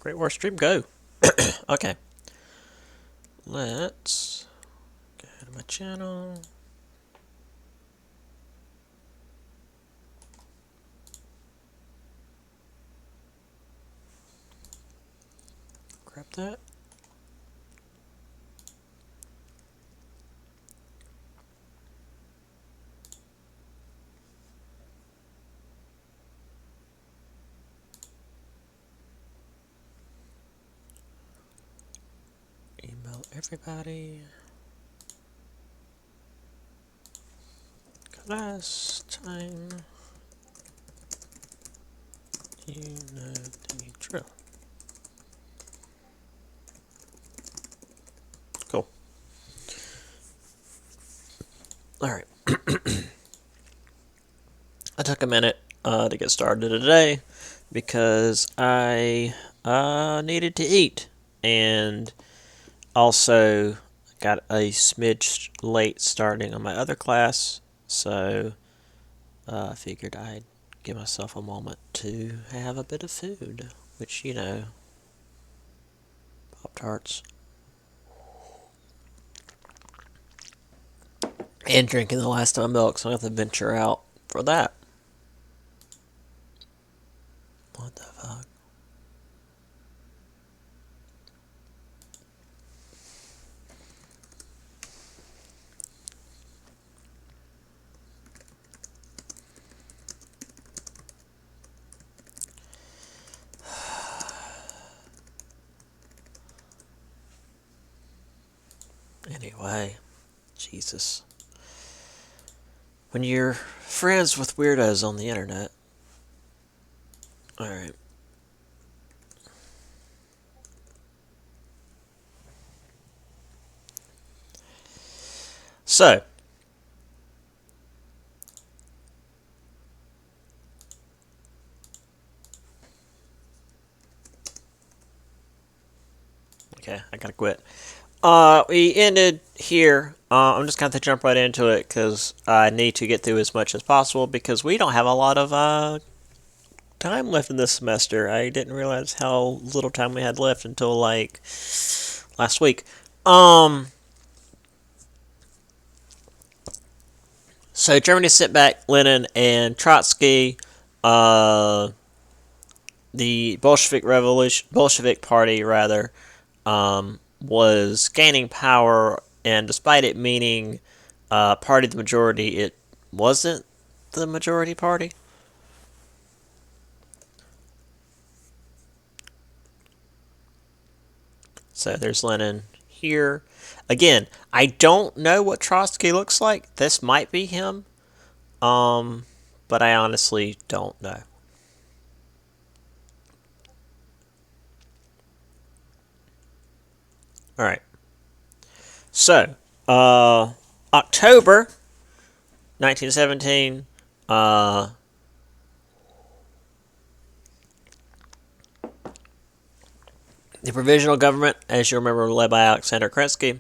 Great War Stream, go. Okay. Let's go to my channel. Grab that. Email everybody. Last time you know the drill. Cool. Alright. I took a minute to get started today because I needed to eat and also got a smidge late starting on my other class, so I figured I'd give myself a moment to have a bit of food, which, you know, Pop-Tarts. And drinking the last of my milk, so I have to venture out for that. What the fuck? Anyway, Jesus. When you're friends with weirdos on the internet. Alright. So. Okay, I gotta quit. We ended here. I'm just going to jump right into it because I need to get through as much as possible because we don't have a lot of time left in this semester. I didn't realize how little time we had left until like last week. So Germany sent back Lenin and Trotsky. The Bolshevik Party rather, was gaining power, and despite it meaning party of the majority, it wasn't the majority party. So there's Lenin here. Again, I don't know what Trotsky looks like. This might be him, but I honestly don't know. All right. So, October 1917. The provisional government, as you remember, led by Alexander Kerensky,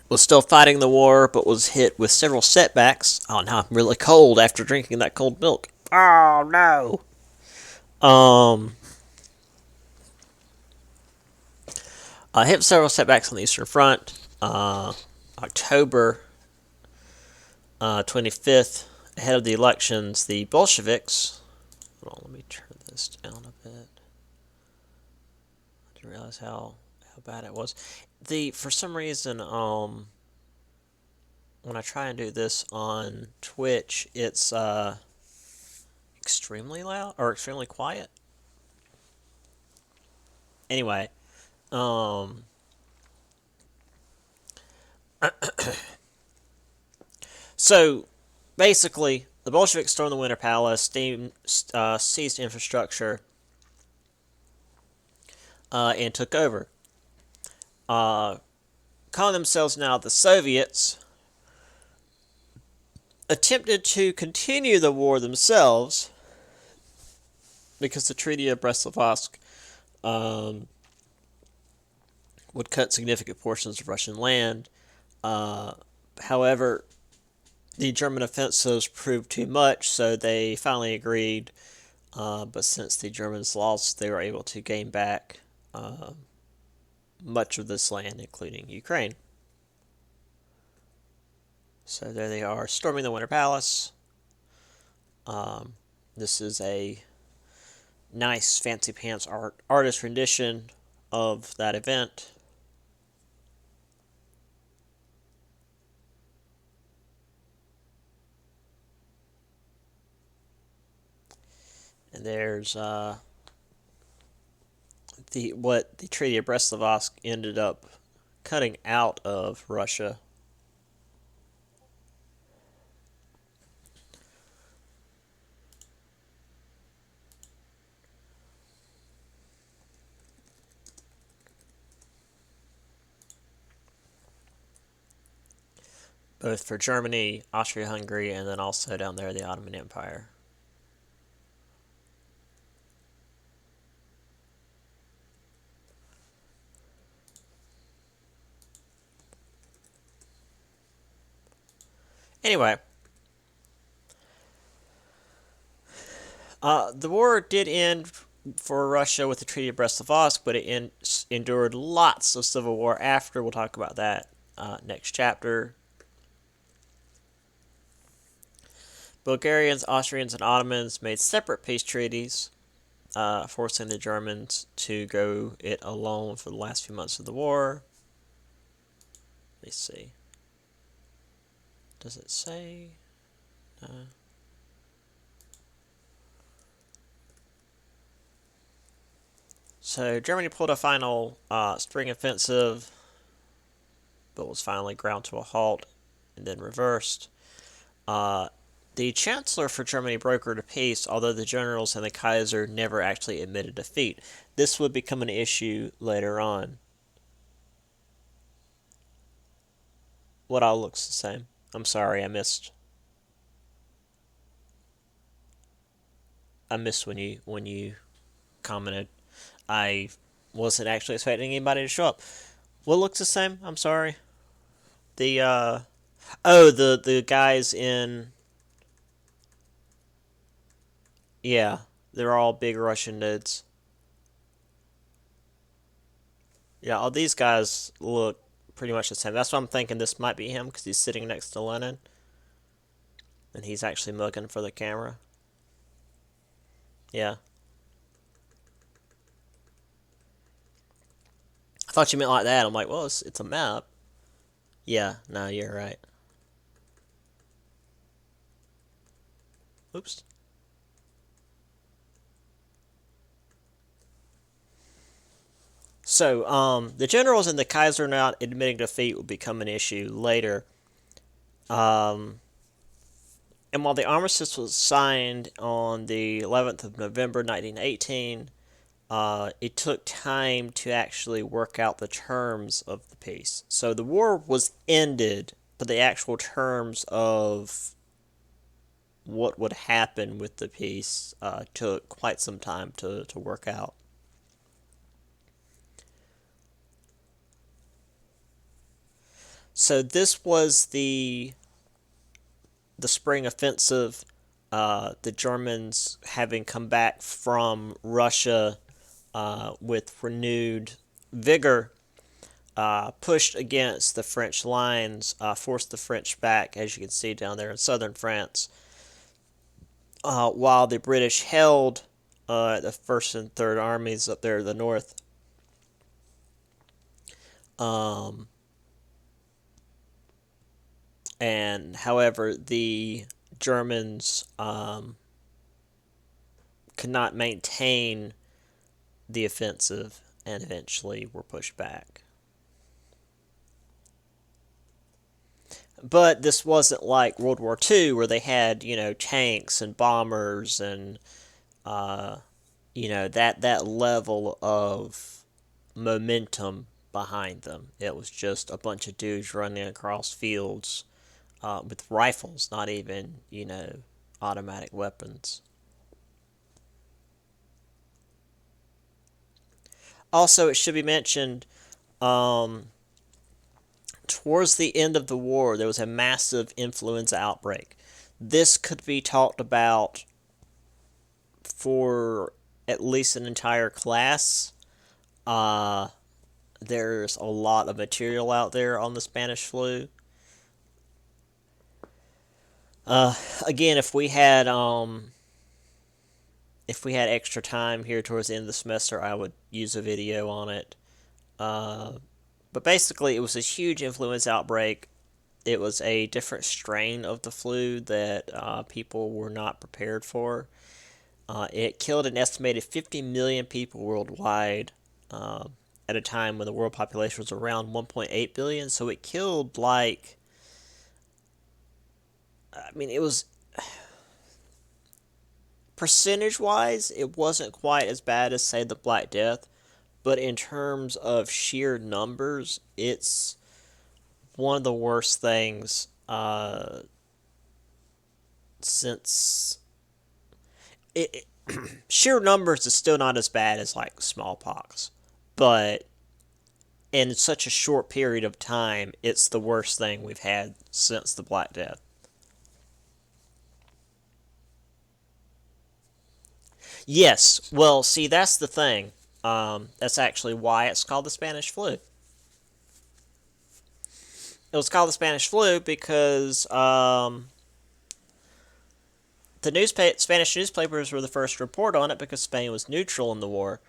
was still fighting the war, but was hit with several setbacks. Oh no, I'm really cold after drinking that cold milk. Oh no. Hit with several setbacks on the Eastern Front. October 25th, ahead of the elections, the Bolsheviks. Hold on, let me turn this down a bit. I didn't realize how bad it was. For some reason, when I try and do this on Twitch, it's extremely loud or extremely quiet. Anyway, so basically, the Bolsheviks stormed the Winter Palace, seized infrastructure, and took over. Calling themselves now the Soviets, attempted to continue the war themselves because the Treaty of Brest-Litovsk would cut significant portions of Russian land. However, the German offensives proved too much, so they finally agreed but since the Germans lost, they were able to gain back much of this land, including Ukraine. So there they are, storming the Winter Palace. This is a nice fancy pants artist rendition of that event. And there's the Treaty of Brest-Litovsk ended up cutting out of Russia. Both for Germany, Austria-Hungary, and then also down there the Ottoman Empire. Anyway, the war did end for Russia with the Treaty of Brest-Litovsk, but it endured lots of civil war after. We'll talk about that next chapter. Bulgarians, Austrians, and Ottomans made separate peace treaties, forcing the Germans to go it alone for the last few months of the war. Let me see. Does it say? So Germany pulled a final spring offensive, but was finally ground to a halt and then reversed. The Chancellor for Germany brokered a peace, although the generals and the Kaiser never actually admitted defeat. This would become an issue later on. What all looks the same? I'm sorry, I missed when you commented. I wasn't actually expecting anybody to show up. What looks the same? I'm sorry. The the guys in, yeah, they're all big Russian dudes. Yeah, all these guys look pretty much the same. That's why I'm thinking this might be him because he's sitting next to Lenin and he's actually looking for the camera. Yeah. I thought you meant like that. I'm like, well, it's a map. Yeah, no, you're right. Oops. So, the generals and the Kaiser not admitting defeat will become an issue later. Um, and while the armistice was signed on the 11th of November 1918, it took time to actually work out the terms of the peace. So the war was ended, but the actual terms of what would happen with the peace took quite some time to work out. So this was the spring offensive. The Germans, having come back from Russia with renewed vigor, pushed against the French lines, forced the French back, as you can see down there in southern France, while the British held the First and Third Armies up there to the north. Um, and however, the Germans could not maintain the offensive and eventually were pushed back. But this wasn't like World War II where they had, tanks and bombers and, that level of momentum behind them. It was just a bunch of dudes running across fields with rifles, not even, automatic weapons. Also, it should be mentioned, towards the end of the war, there was a massive influenza outbreak. This could be talked about for at least an entire class, uh, there's a lot of material out there on the Spanish flu. Uh, Again, if we had extra time here towards the end of the semester, I would use a video on it. Uh, but basically, it was a huge influenza outbreak. It was a different strain of the flu that people were not prepared for. It killed an estimated 50 million people worldwide uh, at a time when the world population was around 1.8 billion. So it killed it was percentage wise, it wasn't quite as bad as, say, the Black Death, but in terms of sheer numbers, it's one of the worst things since it sheer numbers is still not as bad as like smallpox, but in such a short period of time, it's the worst thing we've had since the Black Death. Yes, well, see, that's the thing. That's actually why it's called the Spanish flu. It was called the Spanish flu because Spanish newspapers were the first to report on it because Spain was neutral in the war.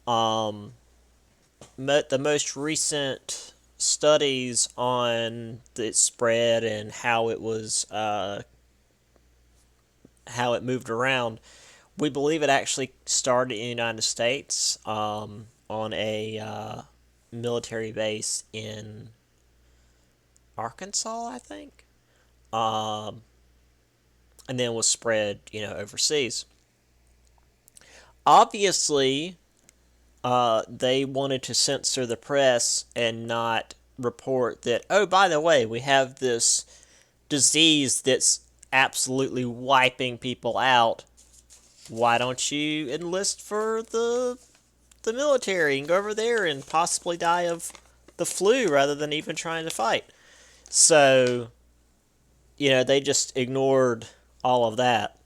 Um, the most recent studies on its spread and how it moved around, we believe it actually started in the United States on a military base in Arkansas, I think, um, and then was spread, overseas. Obviously, they wanted to censor the press and not report that, oh, by the way, we have this disease that's absolutely wiping people out. Why don't you enlist for the military and go over there and possibly die of the flu rather than even trying to fight? So, they just ignored all of that.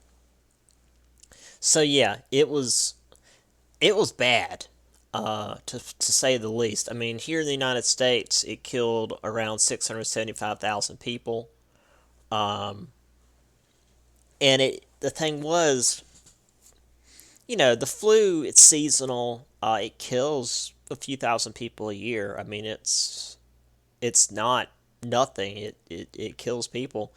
So yeah, it was bad, to say the least. I mean, here in the United States, it killed around 675,000 people. Um, and the thing was, the flu, it's seasonal. It kills a few thousand people a year. I mean, it's not nothing. It kills people.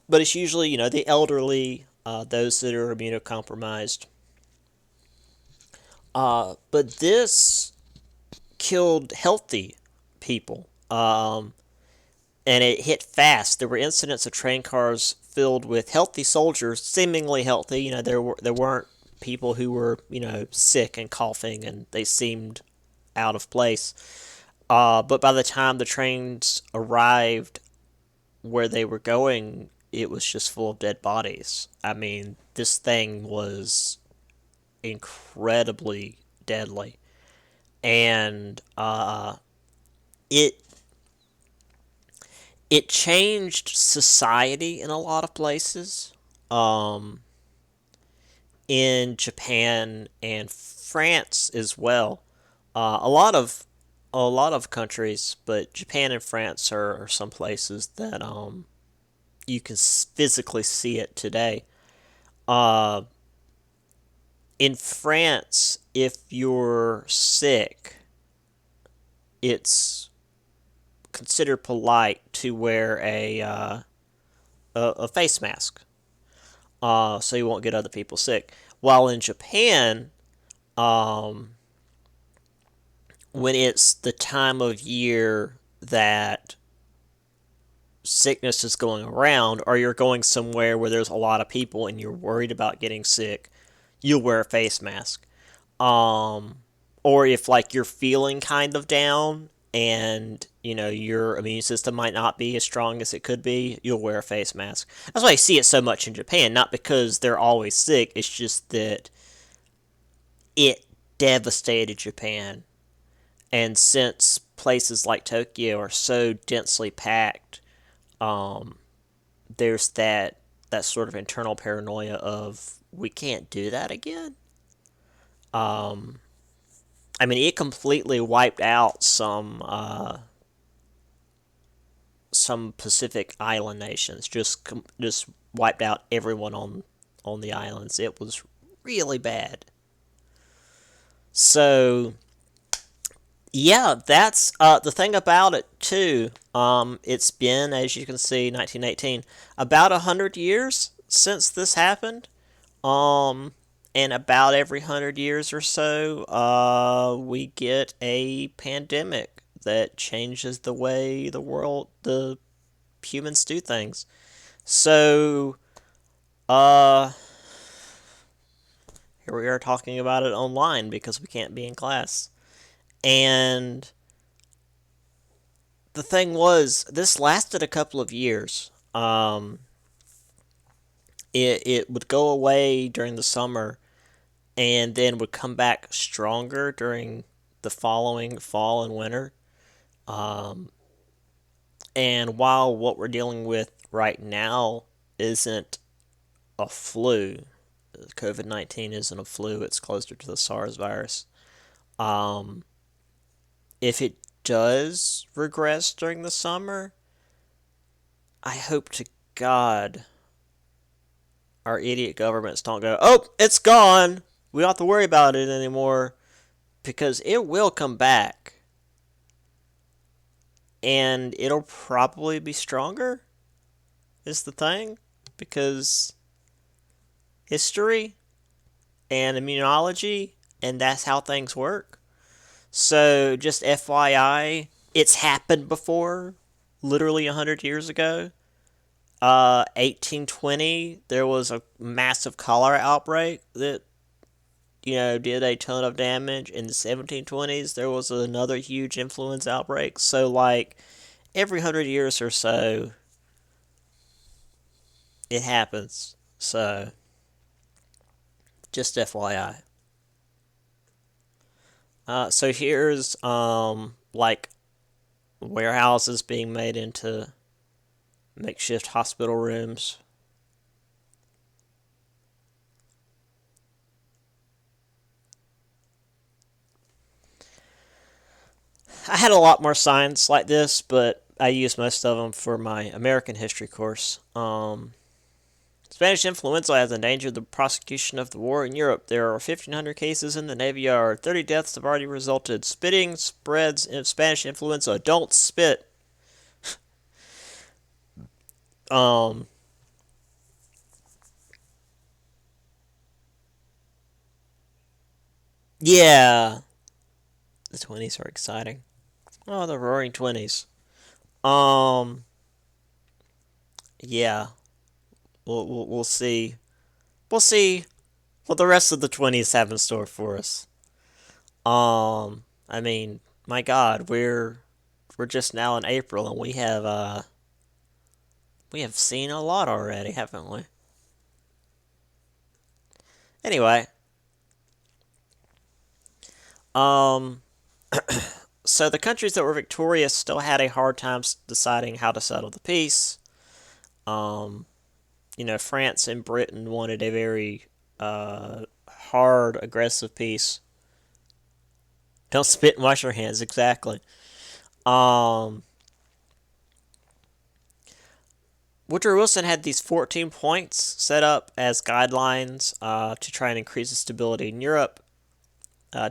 But it's usually, the elderly, those that are immunocompromised. But this killed healthy people. And it hit fast. There were incidents of train cars filled with healthy soldiers, seemingly healthy. There weren't people who were sick and coughing, and they seemed out of place. But by the time the trains arrived where they were going, it was just full of dead bodies. I mean, this thing was incredibly deadly, and it it changed society in a lot of places. Um, in Japan and France as well. A lot of countries, but Japan and France are some places that you can physically see it today. Uh, in France, if you're sick, it's considered polite to wear a face mask, so you won't get other people sick. While in Japan, um, when it's the time of year that sickness is going around, or you're going somewhere where there's a lot of people and you're worried about getting sick, you'll wear a face mask. Um, or if like you're feeling kind of down and your immune system might not be as strong as it could be, you'll wear a face mask. That's why I see it so much in Japan. Not because they're always sick. It's just that it devastated Japan. And since places like Tokyo are so densely packed, um, there's that sort of internal paranoia of we can't do that again. Um, I mean, it completely wiped out some Pacific island nations. Just wiped out everyone on the islands. It was really bad. So yeah, that's the thing about it too. It's been, as you can see, 1918, about 100 years since this happened. Um, and about every 100 years or so, we get a pandemic that changes the way the humans do things. So, uh, here we are talking about it online because we can't be in class. And the thing was, this lasted a couple of years. It would go away during the summer and then would come back stronger during the following fall and winter. Um, and while what we're dealing with right now isn't a flu, COVID 19 isn't a flu, it's closer to the SARS virus. Um, if it does regress during the summer, I hope to God our idiot governments don't go, oh, it's gone. We don't have to worry about it anymore, because it will come back. And it'll probably be stronger, is the thing. Because history and immunology, and that's how things work. So, just FYI, it's happened before, literally 100 years ago. 1820, there was a massive cholera outbreak that did a ton of damage. In the 1720s, there was another huge influenza outbreak. So, like, every 100 years or so, it happens. So, just FYI. So here's like warehouses being made into makeshift hospital rooms. I had a lot more signs like this, but I used most of them for my American history course. Spanish influenza has endangered the prosecution of the war in Europe. There are 1,500 cases in the Navy Yard. 30 deaths have already resulted. Spitting spreads in Spanish influenza. Don't spit. Um, yeah, the 20s are exciting. Oh, the Roaring 20s. Um, yeah, we'll see. We'll see what the rest of the 20s have in store for us. I mean, my God, we're just now in April, and we have seen a lot already, haven't we? Anyway, um, so the countries that were victorious still had a hard time deciding how to settle the peace. Um, France and Britain wanted a very hard, aggressive peace. Don't spit and wash your hands, exactly. Um, Woodrow Wilson had these 14 points set up as guidelines to try and increase the stability in Europe.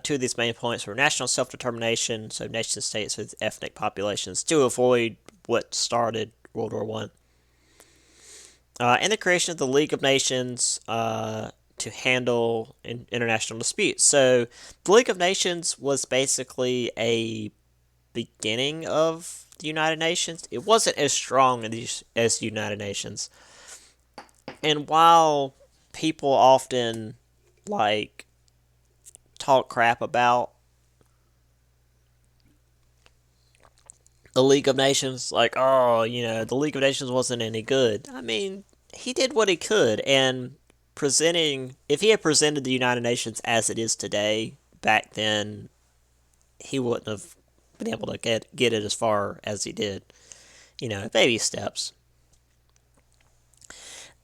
Two of these main points were national self determination, so nation states with ethnic populations, to avoid what started World War One, and the creation of the League of Nations to handle international disputes. So, the League of Nations was basically a beginning of the United Nations. It wasn't as strong as the United Nations. And while people often like talk crap about the League of Nations, like, oh, the League of Nations wasn't any good. I mean, he did what he could, and if he had presented the United Nations as it is today, back then, he wouldn't have been able to get it as far as he did. Baby steps.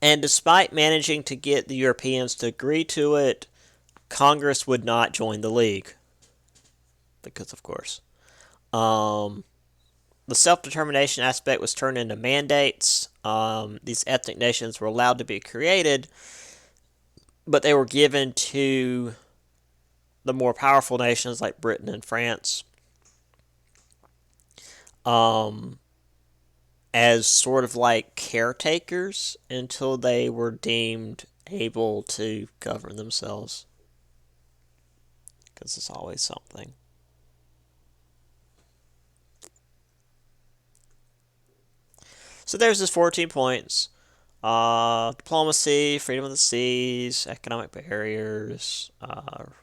And despite managing to get the Europeans to agree to it, Congress would not join the League. Because, of course. The self-determination aspect was turned into mandates. These ethnic nations were allowed to be created, but they were given to the more powerful nations like Britain and France as sort of like caretakers until they were deemed able to govern themselves. Because it's always something. So there's his 14 points. Diplomacy, freedom of the seas, economic barriers,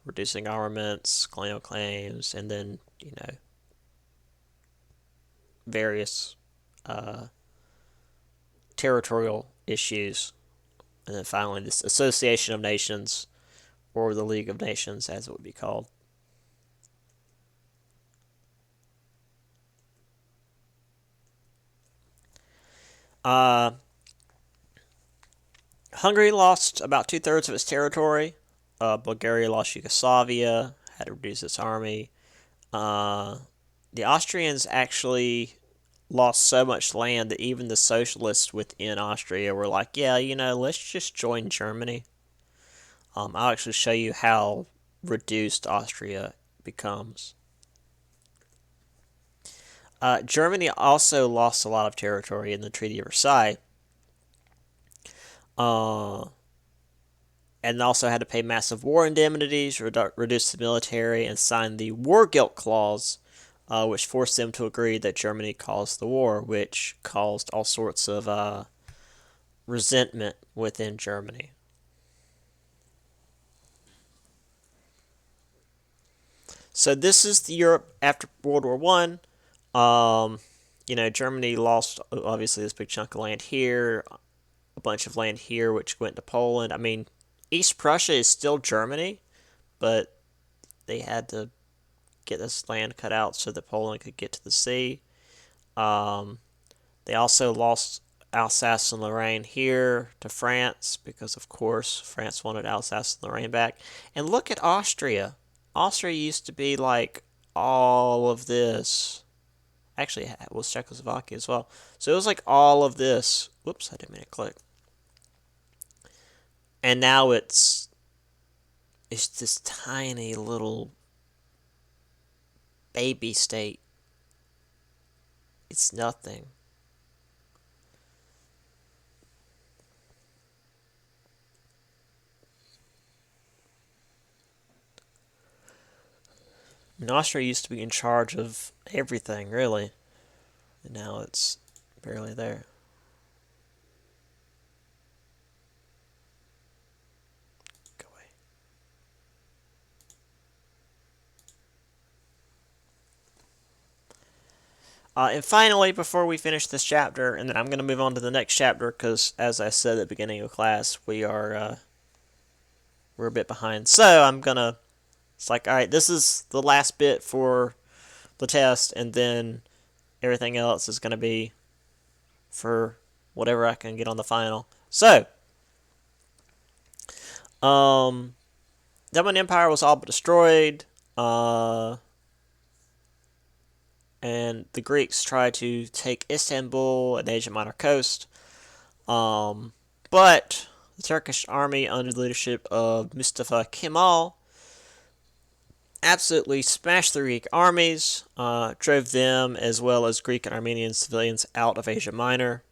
reducing armaments, colonial claims, and then, various territorial issues. And then finally, this Association of Nations, or the League of Nations, as it would be called. Hungary lost about 2/3 of its territory. Bulgaria lost Yugoslavia, had to reduce its army. The Austrians actually lost so much land that even the socialists within Austria were like, yeah, let's just join Germany. I'll actually show you how reduced Austria becomes. Germany also lost a lot of territory in the Treaty of Versailles. And also had to pay massive war indemnities, reduce the military, and sign the War Guilt Clause, which forced them to agree that Germany caused the war, which caused all sorts of resentment within Germany. So this is the Europe after World War One. Germany lost obviously this big chunk of land here, a bunch of land here, which went to Poland. I mean, East Prussia is still Germany, but they had to get this land cut out so that Poland could get to the sea. They also lost Alsace and Lorraine here to France because, of course, France wanted Alsace and Lorraine back. And look at Austria. Austria used to be like all of this. Actually, it was Czechoslovakia as well. So it was like all of this. Whoops, I didn't mean to click. And now it's this tiny little baby state. It's nothing. I mean, Austria used to be in charge of everything, really. And now it's barely there. Go away. And finally, before we finish this chapter, and then I'm going to move on to the next chapter because, as I said at the beginning of class, we're a bit behind. So it's like, all right, this is the last bit for the test, and then everything else is going to be for whatever I can get on the final. So, the Ottoman Empire was all but destroyed. And the Greeks tried to take Istanbul and Asia Minor coast. But the Turkish army under the leadership of Mustafa Kemal absolutely smashed the Greek armies, drove them as well as Greek and Armenian civilians out of Asia Minor.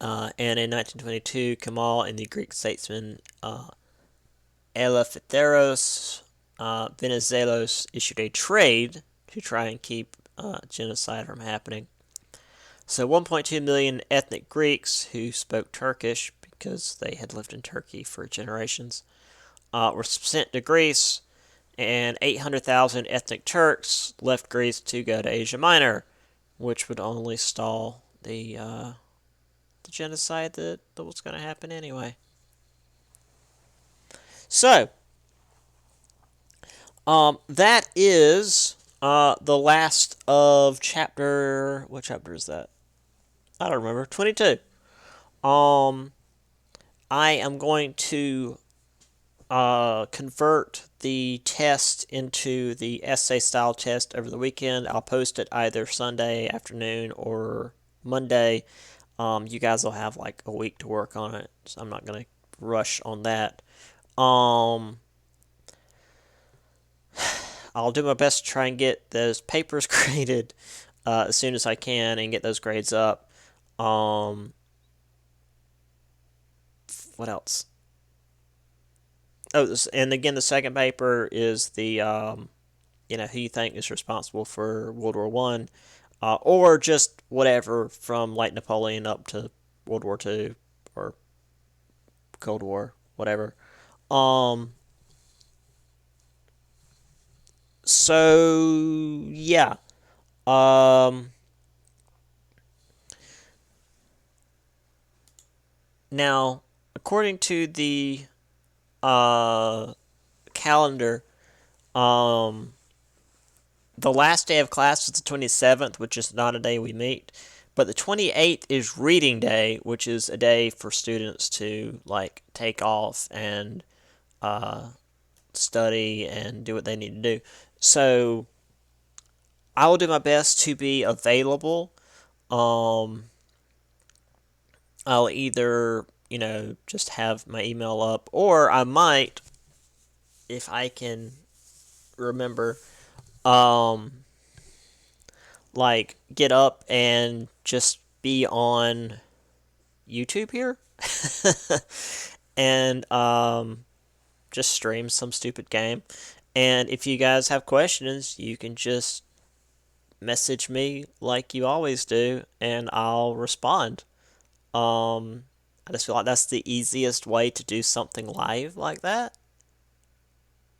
And in 1922, Kemal and the Greek statesman Eleftheros Venizelos issued a trade to try and keep genocide from happening. So 1.2 million ethnic Greeks who spoke Turkish because they had lived in Turkey for generations were sent to Greece, and 800,000 ethnic Turks left Greece to go to Asia Minor, which would only stall the genocide that was going to happen anyway. So, that is the last of chapter. What chapter is that? I don't remember. 22. Um, I am going to convert the test into the essay style test over the weekend. I'll post it either Sunday afternoon or Monday. You guys will have like a week to work on it, so I'm not going to rush on that. Um, I'll do my best to try and get those papers graded as soon as I can and get those grades up. Um, what else? Oh, and again, the second paper is the who you think is responsible for World War One, or just whatever from like Napoleon up to World War Two or Cold War, whatever. Um, so yeah. Um, Now, according to the uh calendar, um, the last day of class is the 27th, which is not a day we meet. But the 28th is reading day, which is a day for students to like take off and uh, study and do what they need to do. So I will do my best to be available. Um, I'll either, just have my email up, or I might, if I can remember, um, like get up and just be on YouTube here and just stream some stupid game. And if you guys have questions, you can just message me like you always do, and I'll respond. I just feel like that's the easiest way to do something live like that.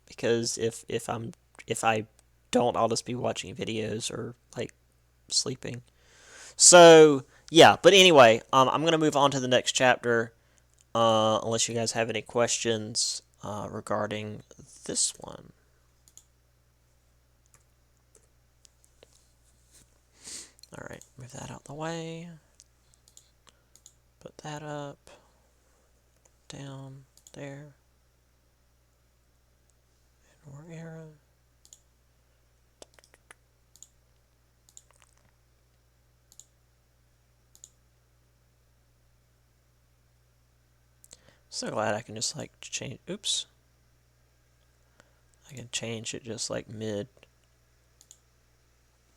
Because if I don't, I'll just be watching videos or like sleeping. So yeah, but anyway, I'm gonna move on to the next chapter. Unless you guys have any questions regarding this one. All right, move that out the way. Put that up, down there. And war era. So glad I can just like change. Oops. I can change it just like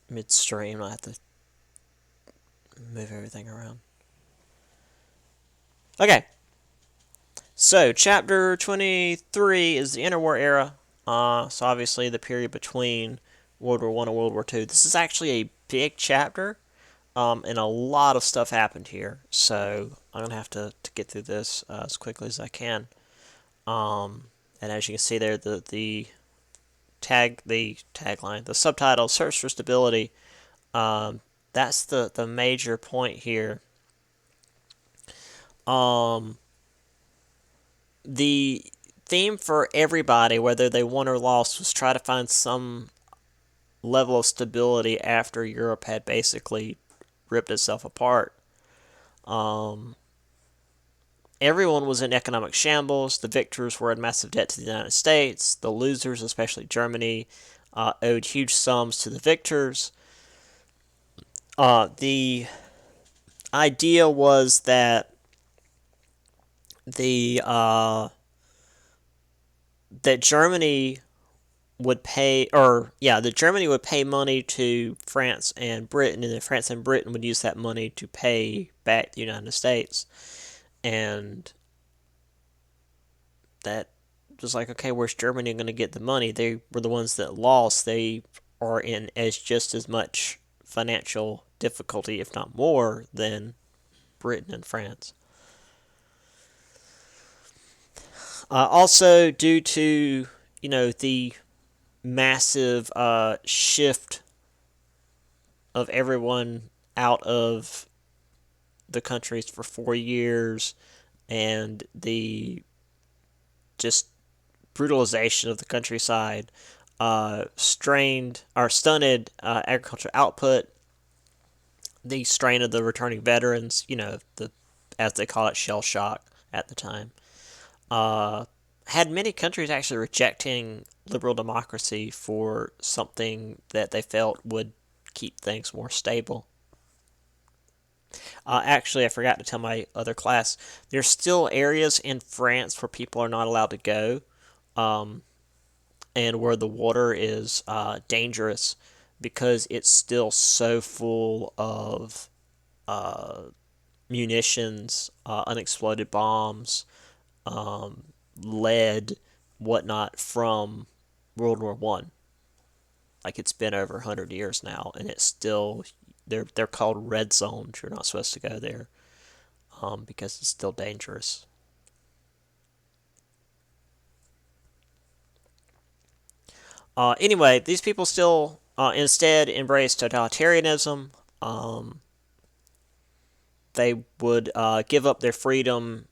midstream. I have to move everything around. Okay. So chapter 23 is the interwar era. So obviously the period between World War One and World War Two. This is actually a big chapter. And a lot of stuff happened here, so I'm gonna have to get through this as quickly as I can. And as you can see there, the tagline, the subtitle, "Search for Stability." That's the major point here. Um, the theme for everybody, whether they won or lost, was try to find some level of stability after Europe had basically ripped itself apart. Um, Everyone was in economic shambles. The victors were in massive debt to the United States. The losers, especially Germany, owed huge sums to the victors. The idea was that the that Germany would pay, that Germany would pay money to France and Britain, and then France and Britain would use that money to pay back the United States. And that was like, okay, where's Germany going to get the money? They were the ones that lost. They are in as just as much financial difficulty, if not more, than Britain and France. Also, due to the massive shift of everyone out of the countries for 4 years, and the just brutalization of the countryside, strained or stunted agricultural output. the strain of the returning veterans, the as they call it, shell shock at the time, uh, had many countries actually rejecting liberal democracy for something that they felt would keep things more stable. Actually, I forgot to tell my other class, there's still areas in France where people are not allowed to go, um, and where the water is dangerous because it's still so full of uh, munitions, unexploded bombs, um, lead, whatnot from World War One. Like it's been over 100 years now, and it's still they're called red zones. You're not supposed to go there because it's still dangerous. Anyway, these people still instead embrace totalitarianism. Um, they would give up their freedom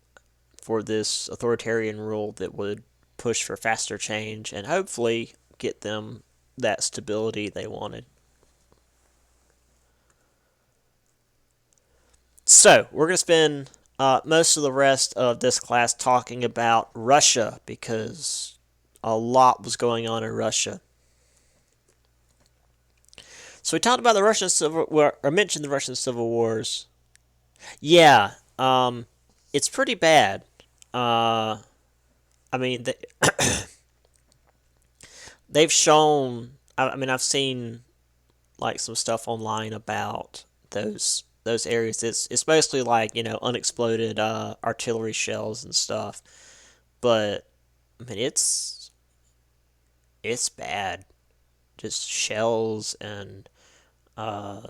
for this authoritarian rule that would push for faster change and hopefully get them that stability they wanted. So, we're going to spend most of the rest of this class talking about Russia because a lot was going on in Russia. So, we talked about the Russian Civil War, or mentioned the Russian Civil Wars. Yeah, it's pretty bad. Uh, I mean, they've shown. I mean, I've seen like some stuff online about those areas. It's mostly like unexploded artillery shells and stuff. But I mean, it's bad. Just shells and uh,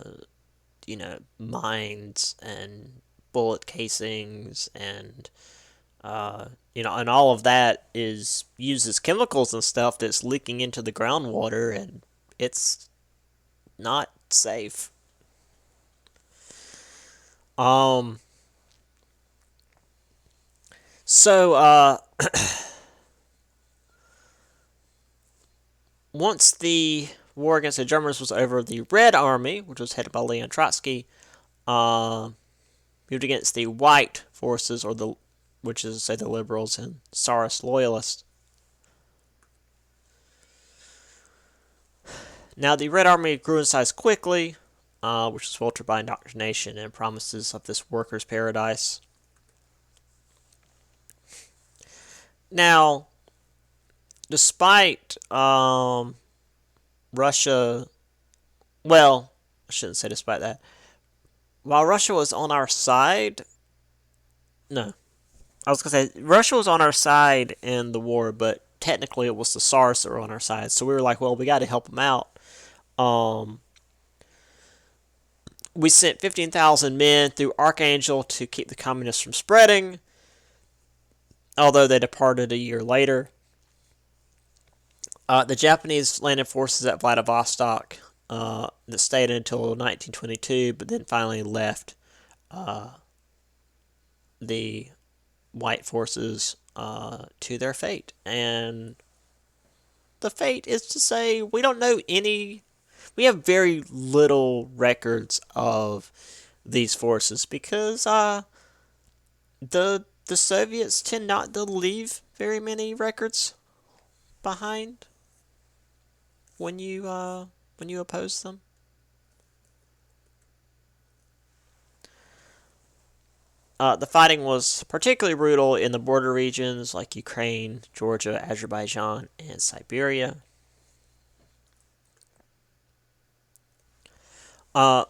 mines and bullet casings and and all of that is uses chemicals and stuff that's leaking into the groundwater, and it's not safe. Um. So, once the war against the Germans was over, the Red Army, which was headed by Leon Trotsky, uh, moved against the White forces, which is to say the liberals and Tsarist loyalists. Now, the Red Army grew in size quickly, which was filtered by indoctrination and promises of this workers' paradise. Now, despite Russia, well, I shouldn't say despite that. While Russia was on our side, no, I was gonna say Russia was on our side in the war, but technically it was the Tsars that were on our side. So we were like, well, we got to help them out. Um, we sent 15,000 men through Archangel to keep the communists from spreading, although they departed a year later. The Japanese landed forces at Vladivostok that stayed until 1922, but then finally left the white forces to their fate. And the fate is to say we don't know any. We have very little records of these forces because the Soviets tend not to leave very many records behind when you oppose them. The fighting was particularly brutal in the border regions like Ukraine, Georgia, Azerbaijan, and Siberia. Uh,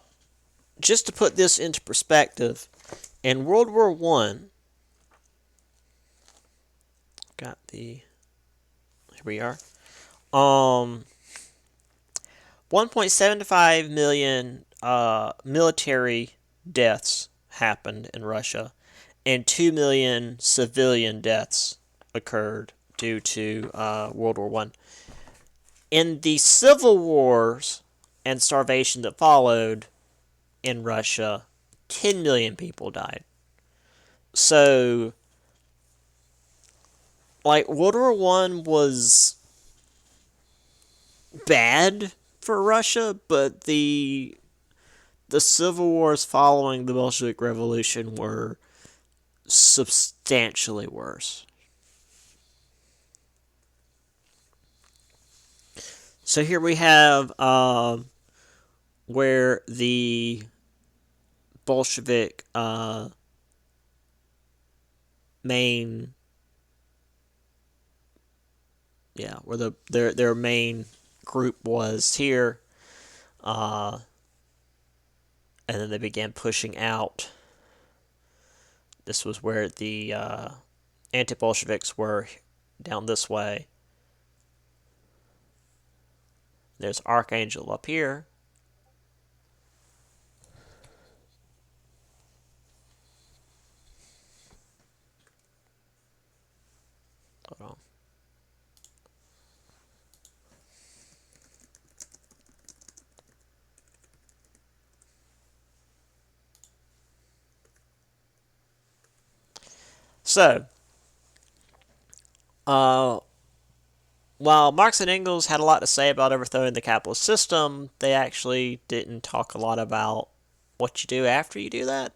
just to put this into perspective, in World War One, got the here we are. 1.75 million military deaths happened in Russia, and 2 million civilian deaths occurred due to World War One. In the civil wars and starvation that followed in Russia, 10 million people died. So, like, World War One was bad for Russia, but the civil wars following the Bolshevik Revolution were substantially worse. So here we have where the Bolshevik main, where their main group was here, and then they began pushing out. This was where the anti-Bolsheviks were, down this way. There's Archangel up here. Hold on. So, while Marx and Engels had a lot to say about overthrowing the capitalist system, they actually didn't talk a lot about what you do after you do that.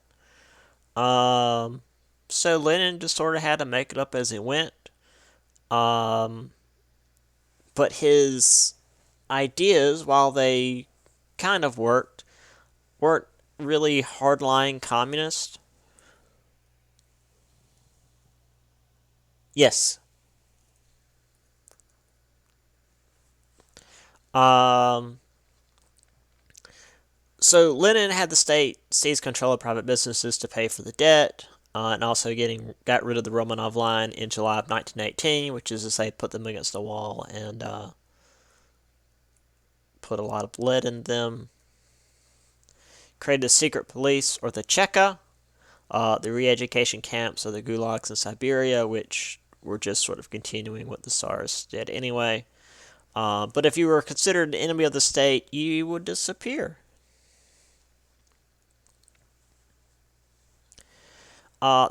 So Lenin just sort of had to make it up as he went. But his ideas, while they kind of worked, weren't really hardline communist. Yes. Um, so Lenin had the state seize control of private businesses to pay for the debt, and also got rid of the Romanov line in July of 1918, which is to say, put them against the wall and put a lot of lead in them. Created a secret police, or the Cheka, the re-education camps, or the gulags in Siberia, which were just sort of continuing what the Tsars did anyway. But if you were considered an enemy of the state, you would disappear.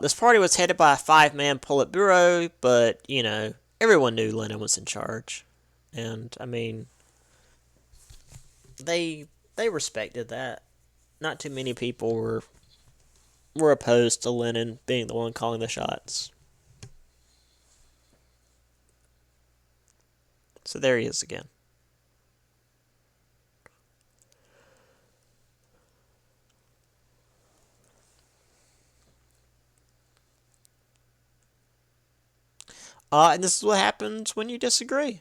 This party was headed by a 5-man Politburo, but, everyone knew Lenin was in charge. And, I mean, they respected that. Not too many people were opposed to Lenin being the one calling the shots. So there he is again. And this is what happens when you disagree.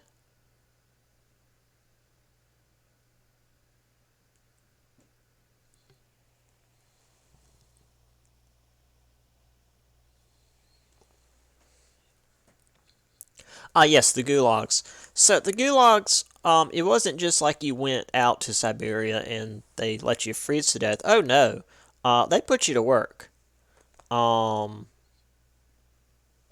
Yes, the gulags. So the gulags, it wasn't just like you went out to Siberia and they let you freeze to death. Oh no, they put you to work. Um,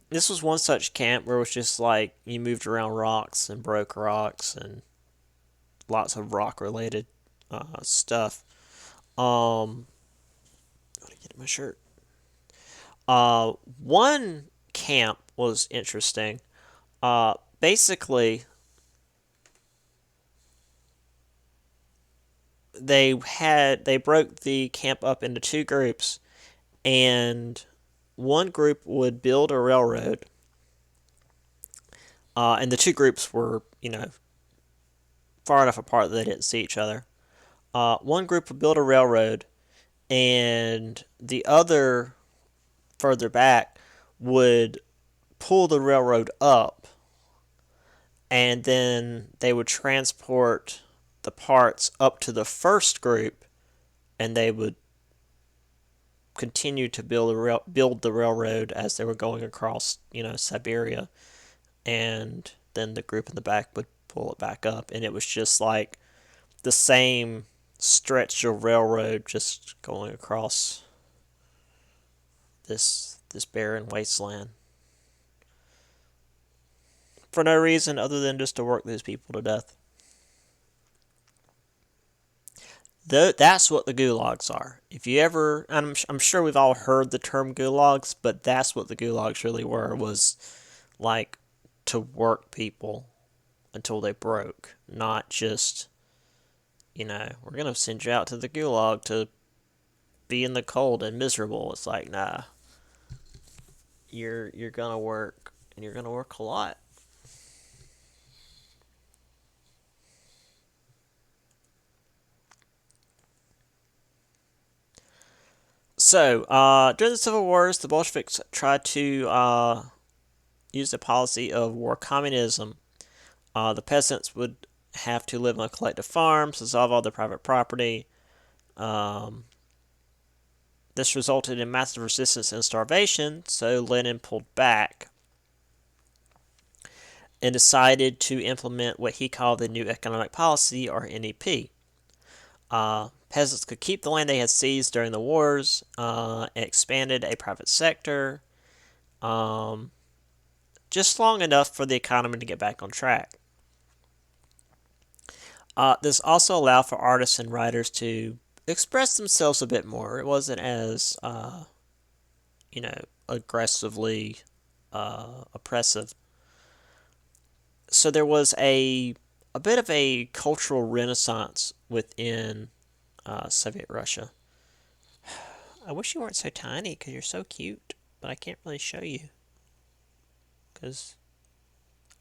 this was one such camp where it was just like you moved around rocks and broke rocks and lots of rock-related stuff. Let me get my shirt. One camp was interesting. Basically, they broke the camp up into two groups, and one group would build a railroad, and the two groups were far enough apart that they didn't see each other. One group would build a railroad, and the other, further back, would pull the railroad up, and then they would transport the parts up to the first group, and they would continue to build the railroad as they were going across, Siberia, and then the group in the back would pull it back up, and it was just like the same stretch of railroad just going across this barren wasteland for no reason other than just to work these people to death. That's what the gulags are. If you ever, I'm sure we've all heard the term gulags, but that's what the gulags really were, was like to work people until they broke, not just, we're going to send you out to the gulag to be in the cold and miserable. It's like, nah, you're gonna work, and you're gonna work a lot. So, during the Civil Wars, the Bolsheviks tried to use the policy of war communism. The peasants would have to live on collective farms, dissolve all their private property. Um, this resulted in massive resistance and starvation, so Lenin pulled back and decided to implement what he called the New Economic Policy, or NEP. Peasants could keep the land they had seized during the wars, and expanded a private sector, um, just long enough for the economy to get back on track. This also allowed for artists and writers to express themselves a bit more. It wasn't as, aggressively oppressive. So there was a bit of a cultural renaissance within Soviet Russia. I wish you weren't so tiny because you're so cute, but I can't really show you because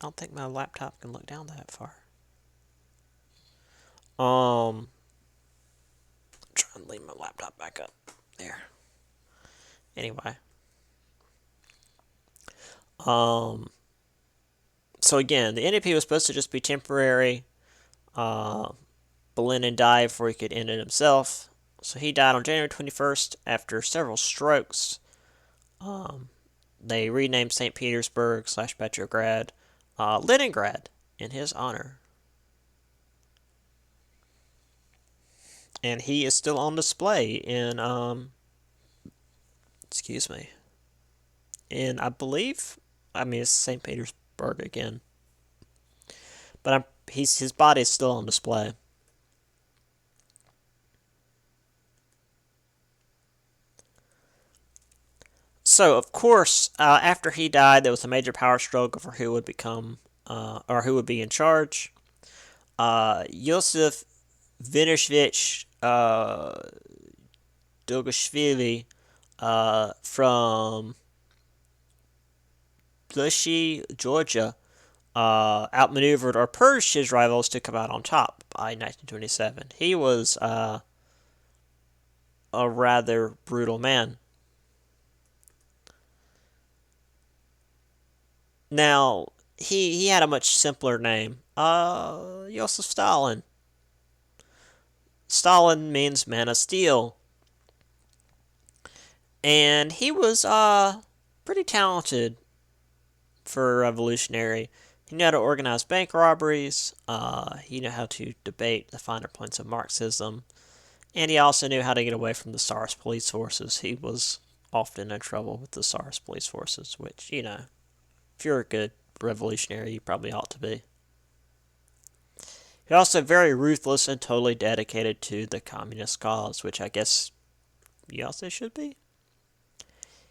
I don't think my laptop can look down that far. Trying to leave my laptop back up there. Anyway, so again, the NEP was supposed to just be temporary. Lenin died before he could end it himself. So he died on January 21st after several strokes. They renamed St. Petersburg / Petrograd Leningrad in his honor. And he is still on display in, excuse me, in, I believe, it's St. Petersburg again. But his body is still on display. So, of course, after he died, there was a major power struggle for who would become, or who would be in charge. Yosef Vinishvich Dogashvili from Plushy, Georgia, outmaneuvered or purged his rivals to come out on top by 1927. He was a rather brutal man. Now, he had a much simpler name. Joseph Stalin. Stalin means man of steel. And he was pretty talented for a revolutionary. He knew how to organize bank robberies. He knew how to debate the finer points of Marxism. And he also knew how to get away from the Tsarist police forces. He was often in trouble with the Tsarist police forces, which, if you're a good revolutionary, you probably ought to be. He was also very ruthless and totally dedicated to the communist cause, which I guess you also should be.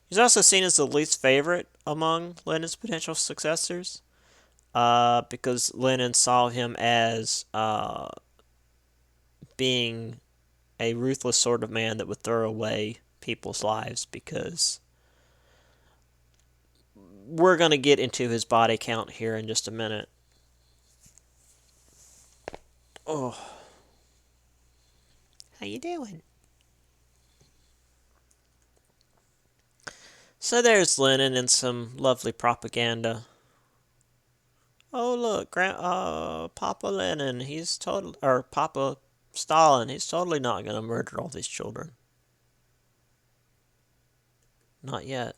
He's also seen as the least favorite among Lenin's potential successors, because Lenin saw him as being a ruthless sort of man that would throw away people's lives, because we're going to get into his body count here in just a minute. Oh. How you doing? So there's Lenin and some lovely propaganda. Oh look, Papa Lenin, he's totally, or Papa Stalin, he's totally not going to murder all these children. Not yet.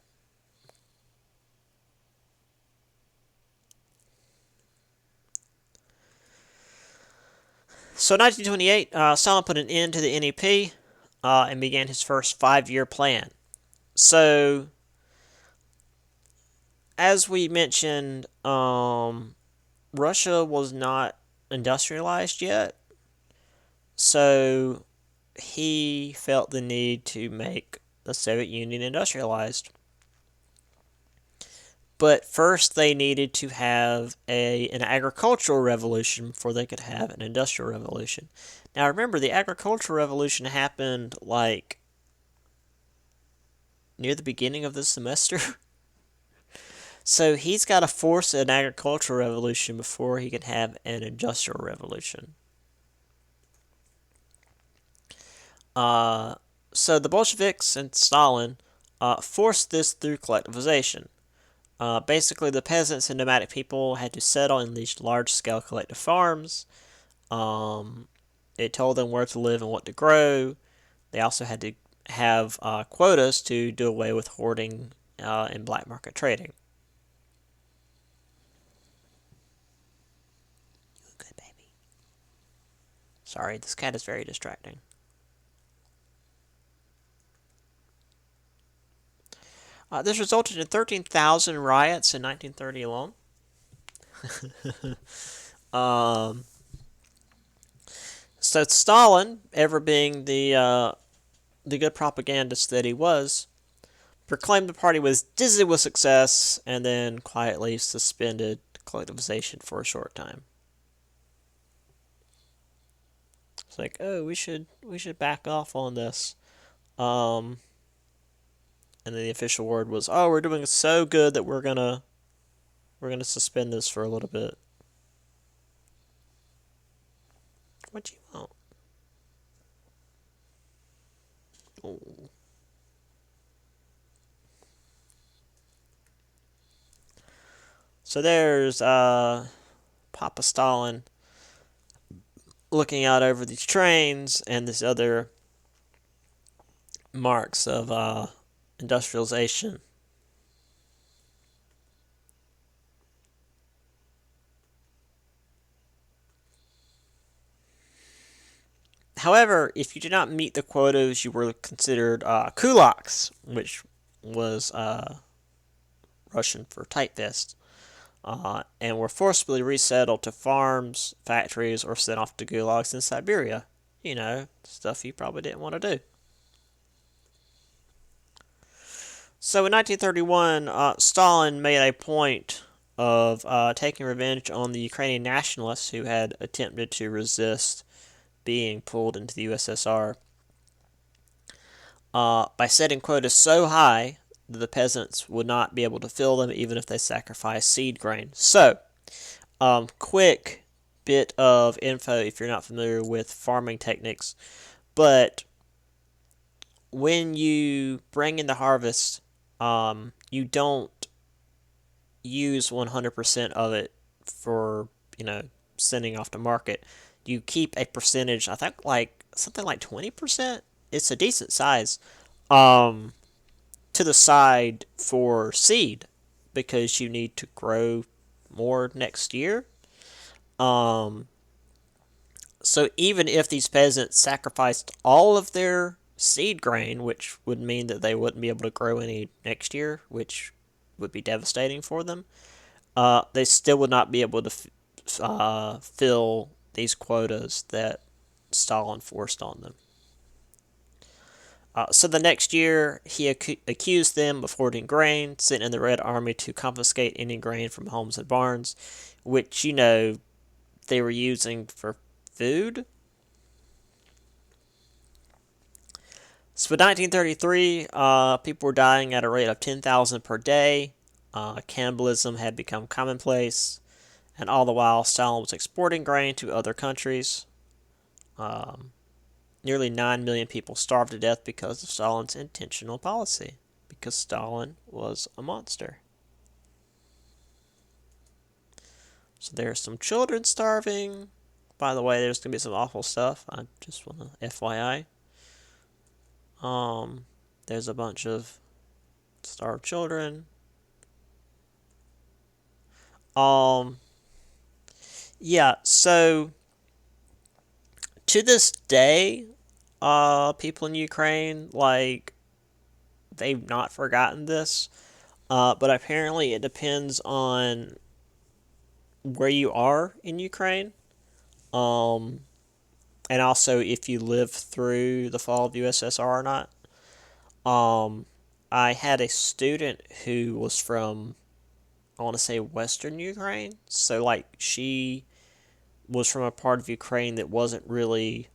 So 1928, Stalin put an end to the NEP and began his first 5-year plan. So, as we mentioned, Russia was not industrialized yet. So, he felt the need to make the Soviet Union industrialized. But first, they needed to have an agricultural revolution before they could have an industrial revolution. Now, remember, the agricultural revolution happened like near the beginning of the semester. So he's got to force an agricultural revolution before he can have an industrial revolution. Uh, so the Bolsheviks and Stalin forced this through collectivization. Basically, the peasants and nomadic people had to settle in these large-scale collective farms. It told them where to live and what to grow. They also had to have quotas to do away with hoarding and black market trading. Good baby. Sorry, this cat is very distracting. This resulted in 13,000 riots in 1930 alone. um, so Stalin, ever being the good propagandist that he was, proclaimed the party was dizzy with success, and then quietly suspended collectivization for a short time. It's like, oh, we should back off on this. And then the official word was, oh, we're doing so good that we're gonna suspend this for a little bit. What do you want? Oh. So there's Papa Stalin looking out over these trains and this other marks of industrialization. However, if you did not meet the quotas, you were considered kulaks, which was Russian for tight fist, and were forcibly resettled to farms, factories, or sent off to gulags in Siberia. You know, stuff you probably didn't want to do. So in 1931, Stalin made a point of taking revenge on the Ukrainian nationalists who had attempted to resist being pulled into the USSR by setting quotas so high that the peasants would not be able to fill them even if they sacrificed seed grain. So, quick bit of info if you're not familiar with farming techniques, but when you bring in the harvest, you don't use 100% of it for, sending off to market. You keep a percentage, I think like something like 20%. It's a decent size. Um, to the side for seed because you need to grow more next year. Um, so even if these peasants sacrificed all of their seed grain, which would mean that they wouldn't be able to grow any next year, which would be devastating for them, they still would not be able to fill these quotas that Stalin forced on them. So the next year, he accused them of hoarding grain, sent in the Red Army to confiscate any grain from homes and barns, which, they were using for food. So in 1933, people were dying at a rate of 10,000 per day. Cannibalism had become commonplace, and all the while, Stalin was exporting grain to other countries. Nearly 9 million people starved to death because of Stalin's intentional policy, because Stalin was a monster. So there's some children starving. By the way, there's going to be some awful stuff. I just want to FYI. There's a bunch of starved children. Yeah, so to this day, people in Ukraine, like, they've not forgotten this. But apparently it depends on where you are in Ukraine. And also if you lived through the fall of the USSR or not. I had a student who was from, I want to say, Western Ukraine. So, like, she was from a part of Ukraine that wasn't really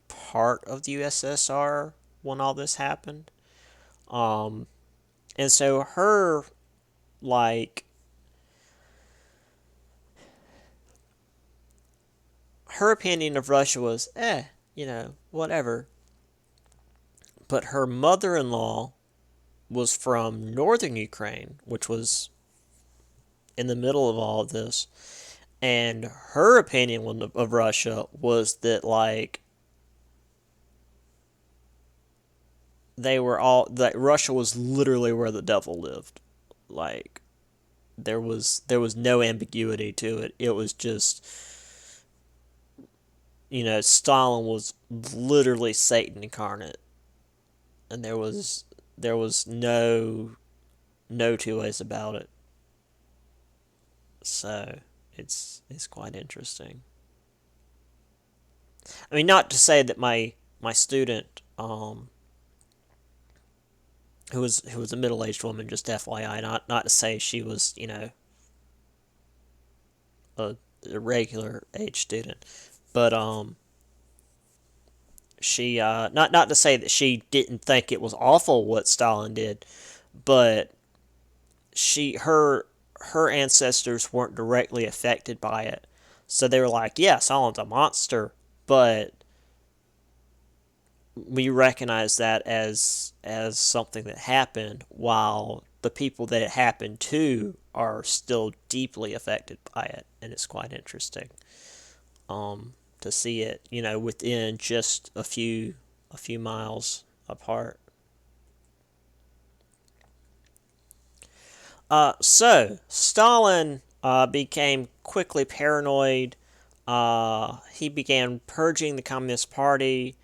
part of the USSR when all this happened. And so like, her opinion of Russia was, whatever. But her mother in law was from northern Ukraine, which was in the middle of all of this. And her opinion of Russia was that, like, that Russia was literally where the devil lived. Like, there was no ambiguity to it. It was just, Stalin was literally Satan incarnate, and there was no two ways about it. So it's quite interesting. I mean, not to say that my student, who was a middle aged woman, just FYI, not to say she was, a, a regular age student, but she, not to say that she didn't think it was awful what Stalin did, but her ancestors weren't directly affected by it, so they were like, yeah, Stalin's a monster, but we recognize that as something that happened, while the people that it happened to are still deeply affected by it, and it's quite interesting to see it, within just a few miles apart. So Stalin became quickly paranoid. He began purging the Communist Party,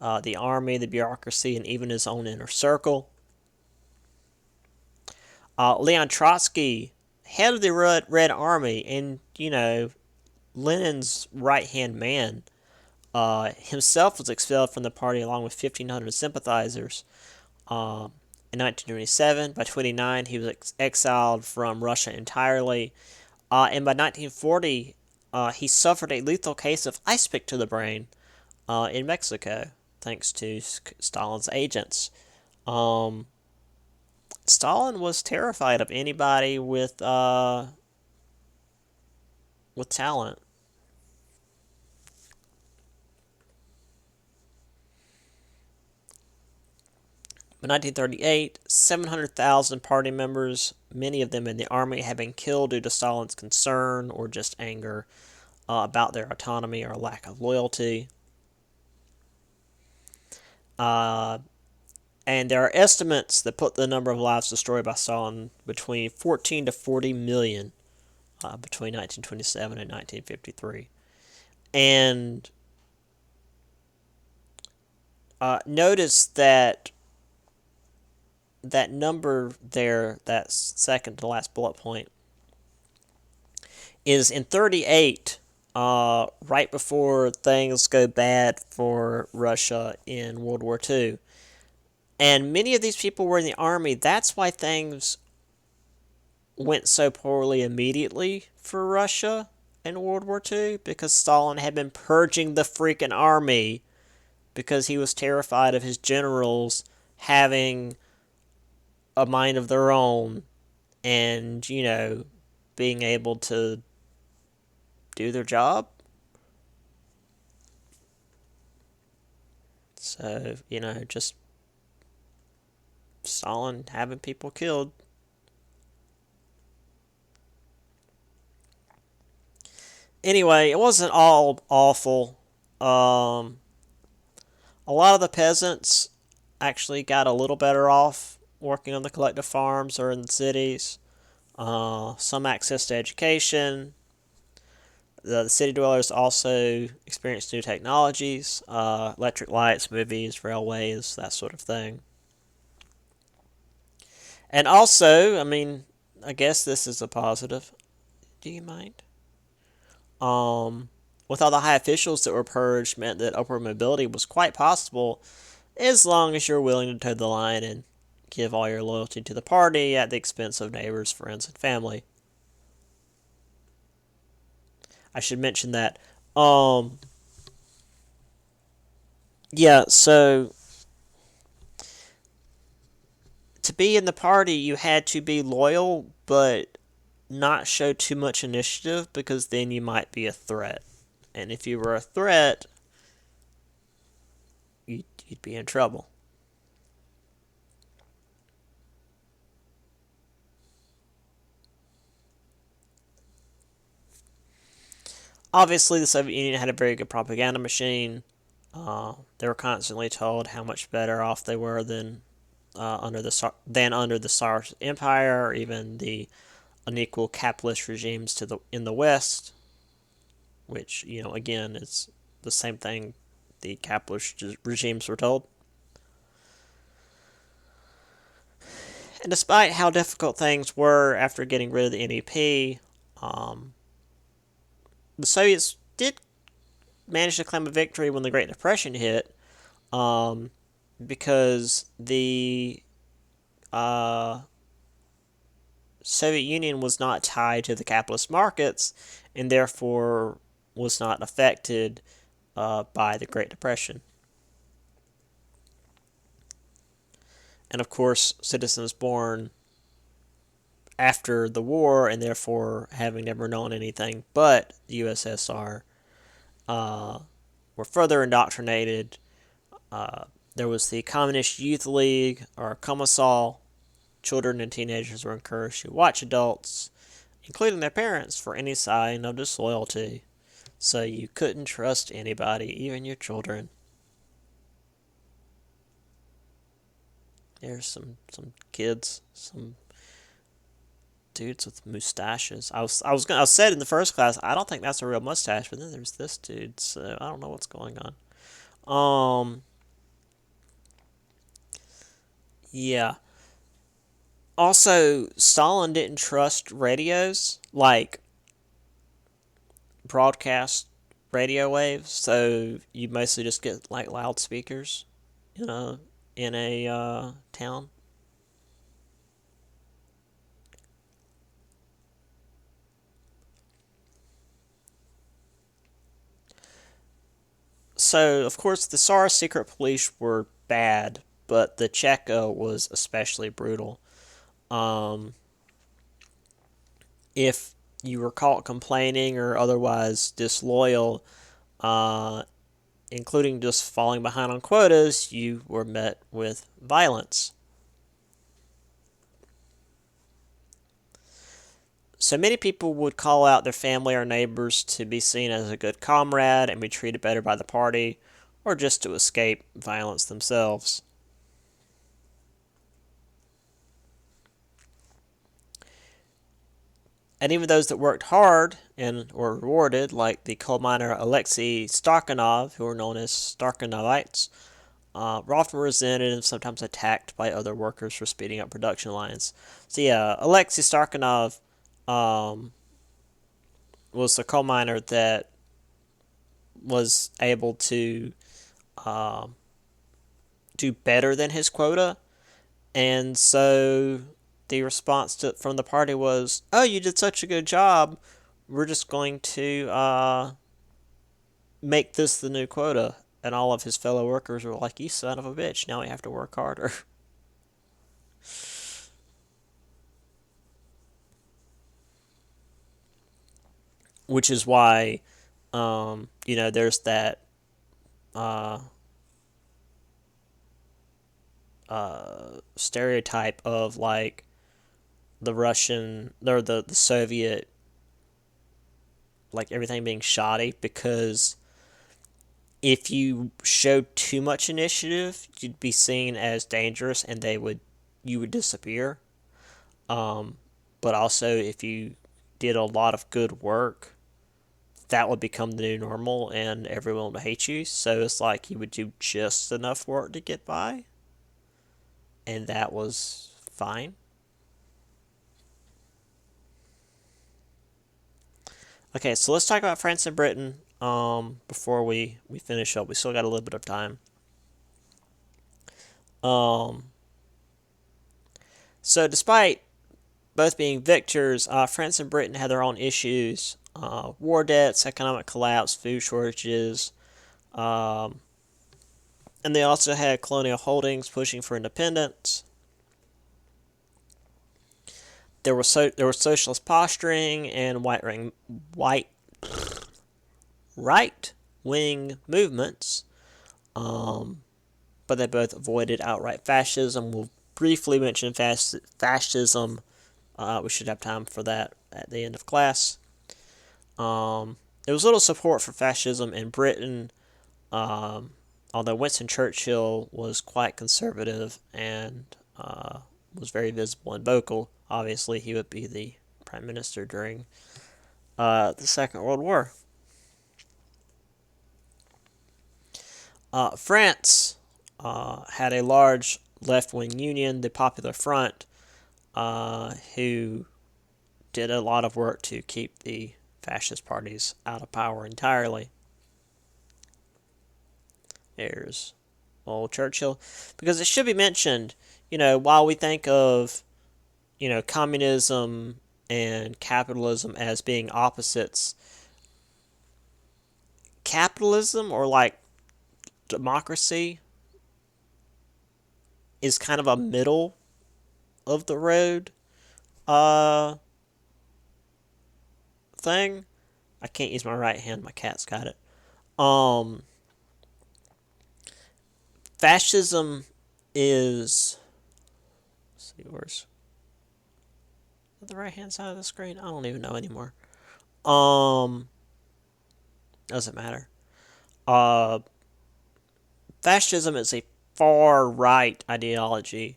the army, the bureaucracy, and even his own inner circle. Leon Trotsky, head of the Red Army, and Lenin's right hand man, himself was expelled from the party along with 1,500 sympathizers. In 1927, by 29, he was exiled from Russia entirely. And by 1940, he suffered a lethal case of ice pick to the brain in Mexico, thanks to Stalin's agents. Um, Stalin was terrified of anybody with talent. By 1938, 700,000 party members, many of them in the army, had been killed due to Stalin's concern or just anger about their autonomy or lack of loyalty. Uh, and there are estimates that put the number of lives destroyed by Stalin between 14 to 40 million between 1927 and 1953. And notice that number there, that second to last bullet point, is in 38, right before things go bad for Russia in World War II. And many of these people were in the army. That's why things went so poorly immediately for Russia in World War II, because Stalin had been purging the freaking army because he was terrified of his generals having a mind of their own and, being able to do their job. So, just Stalin having people killed. Anyway, it wasn't all awful. A lot of the peasants actually got a little better off working on the collective farms or in the cities. Some access to education. The city dwellers also experienced new technologies, electric lights, movies, railways, that sort of thing. And also, I mean, I guess this is a positive. Do you mind? Um, with all the high officials that were purged, meant that upward mobility was quite possible as long as you're willing to toe the line and give all your loyalty to the party at the expense of neighbors, friends, and family. I should mention that. Yeah, so to be in the party, you had to be loyal, but not show too much initiative because then you might be a threat. And if you were a threat, you'd be in trouble. Obviously, the Soviet Union had a very good propaganda machine. They were constantly told how much better off they were under the Tsar Empire, or even the unequal capitalist regimes in the West, which again is the same thing the capitalist regimes were told. And despite how difficult things were after getting rid of the NEP, um, the Soviets did manage to claim a victory when the Great Depression hit, um, because the uh, Soviet Union was not tied to the capitalist markets and therefore was not affected by the Great Depression. And of course, citizens born after the war and therefore having never known anything but the USSR uh, were further indoctrinated. There was the Communist Youth League, or Komsomol. Children and teenagers were encouraged to watch adults, including their parents, for any sign of disloyalty. So you couldn't trust anybody, even your children. There's some kids, some dudes with mustaches. I said in the first class, I don't think that's a real mustache, but then there's this dude, so I don't know what's going on. Yeah. Also, Stalin didn't trust radios, like broadcast radio waves, so you mostly just get like loudspeakers, you know, in a town. So, of course, the Tsar's secret police were bad, but the Cheka was especially brutal. Um, if you were caught complaining or otherwise disloyal, uh, including just falling behind on quotas, you were met with violence. So many people would call out their family or neighbors to be seen as a good comrade and be treated better by the party, or just to escape violence themselves. And even those that worked hard and were rewarded, like the coal miner Alexei Stakhanov, who were known as Stakhanovites, were often resented and sometimes attacked by other workers for speeding up production lines. So yeah, Alexei Stakhanov um, was the coal miner that was able to um, do better than his quota, and so the response from the party was, "Oh, you did such a good job. We're just going to make this the new quota." And all of his fellow workers were like, "You son of a bitch! Now we have to work harder." Which is why, there's that uh, stereotype of like the Russian or the Soviet, like everything being shoddy, because if you showed too much initiative, you'd be seen as dangerous, and you would disappear. Um, but also, if you did a lot of good work, that would become the new normal, and everyone would hate you. So it's like you would do just enough work to get by, and that was fine. Okay, so let's talk about France and Britain before we finish up. We still got a little bit of time. Um, so despite both being victors, France and Britain had their own issues: war debts, economic collapse, food shortages, um, and they also had colonial holdings pushing for independence. there was socialist posturing and white right wing movements, but they both avoided outright fascism. We'll briefly mention fascism. We should have time for that at the end of class. There was little support for fascism in Britain, although Winston Churchill was quite conservative and was very visible and vocal. Obviously, he would be the prime minister during the Second World War. France had a large left-wing union, the Popular Front, who did a lot of work to keep the fascist parties out of power entirely. There's old Churchill. Because it should be mentioned, while we think of, communism and capitalism as being opposites, capitalism, or like democracy, is kind of a middle of the road thing. I can't use my right hand, my cat's got it. Fascism is, let's see, where's the right hand side of the screen? I don't even know anymore. Doesn't matter. Fascism is a far right ideology,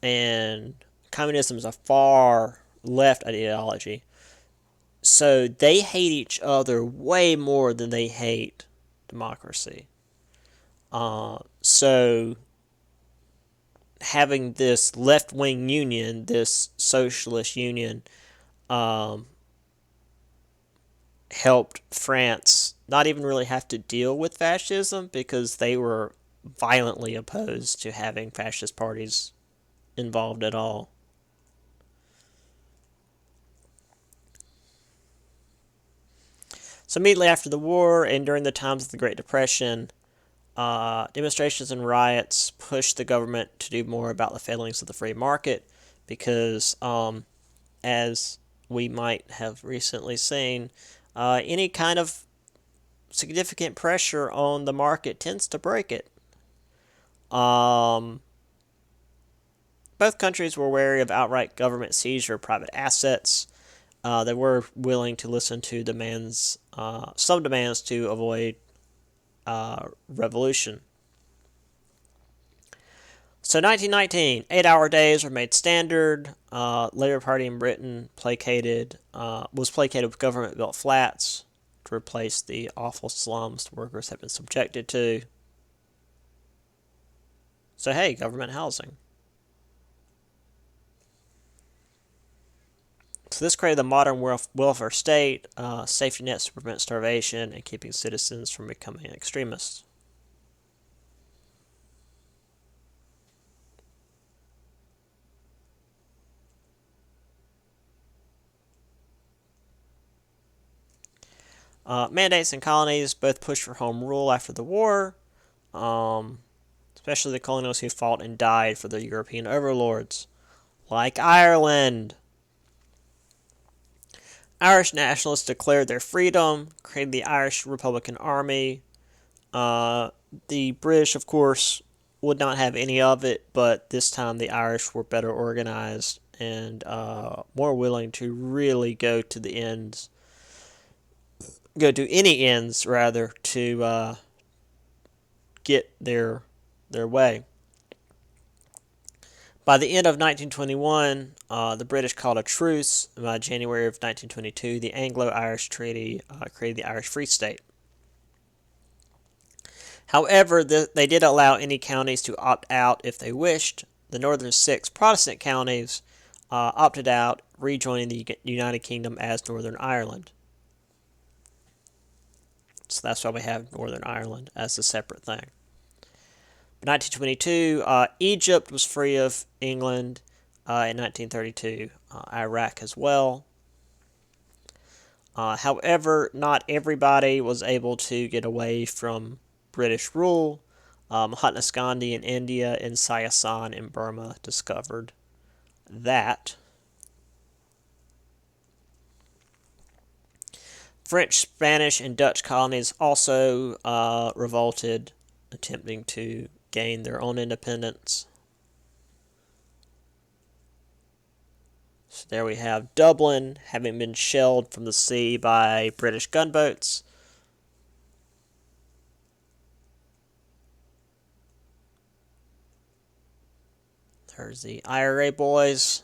and communism is a far left ideology. So they hate each other way more than they hate democracy. So having this left-wing union, this socialist union, helped France not even really have to deal with fascism because they were violently opposed to having fascist parties involved at all. So immediately after the war and during the times of the Great Depression, demonstrations and riots pushed the government to do more about the failings of the free market because, as we might have recently seen, any kind of significant pressure on the market tends to break it. Both countries were wary of outright government seizure of private assets. They were willing to listen to some demands to avoid revolution. So 1919, 8-hour days were made standard. Labour Party in Britain was placated with government-built flats to replace the awful slums the workers had been subjected to. So hey, government housing. So this created the modern welfare state, safety nets to prevent starvation and keeping citizens from becoming extremists. Mandates and colonies both pushed for home rule after the war, especially the colonials who fought and died for their European overlords, like Ireland. Irish nationalists declared their freedom, created the Irish Republican Army. The British, of course, would not have any of it, but this time the Irish were better organized and more willing to really go to any ends rather to get their way. By the end of 1921, the British called a truce. By January of 1922, the Anglo-Irish Treaty created the Irish Free State. However, they did allow any counties to opt out if they wished. The northern 6 Protestant counties opted out, rejoining the United Kingdom as Northern Ireland. So that's why we have Northern Ireland as a separate thing. 1922, Egypt was free of England. In 1932, Iraq as well. However, not everybody was able to get away from British rule. Mahatma Gandhi in India and Siasan in Burma discovered that. French, Spanish, and Dutch colonies also revolted, attempting to gain their own independence. So there we have Dublin having been shelled from the sea by British gunboats. There's the IRA boys.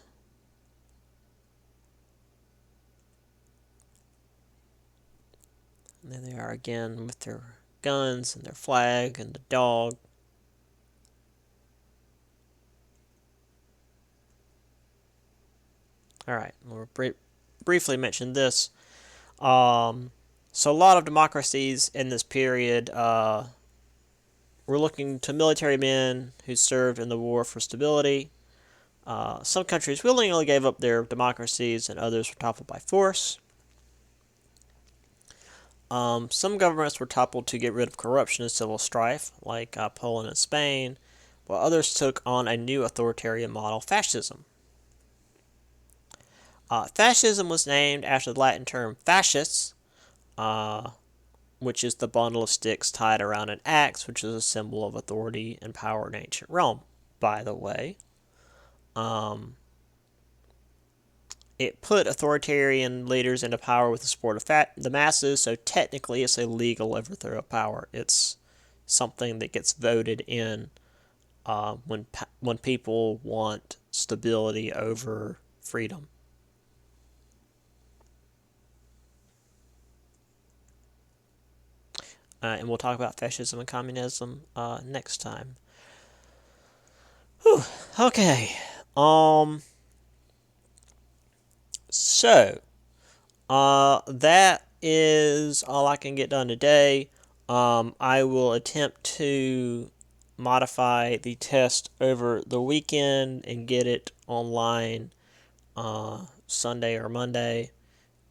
And there they are again with their guns and their flag and the dog. Alright, we'll briefly mention this. So a lot of democracies in this period were looking to military men who served in the war for stability. Some countries willingly gave up their democracies, and others were toppled by force. Some governments were toppled to get rid of corruption and civil strife, like Poland and Spain, while others took on a new authoritarian model, fascism. Fascism was named after the Latin term fascis, which is the bundle of sticks tied around an axe, which is a symbol of authority and power in ancient Rome, by the way. It put authoritarian leaders into power with the support of the masses, so technically it's a legal overthrow of power. It's something that gets voted in when people want stability over freedom. And we'll talk about fascism and communism next time. Whew. Okay. So, that is all I can get done today. I will attempt to modify the test over the weekend and get it online Sunday or Monday.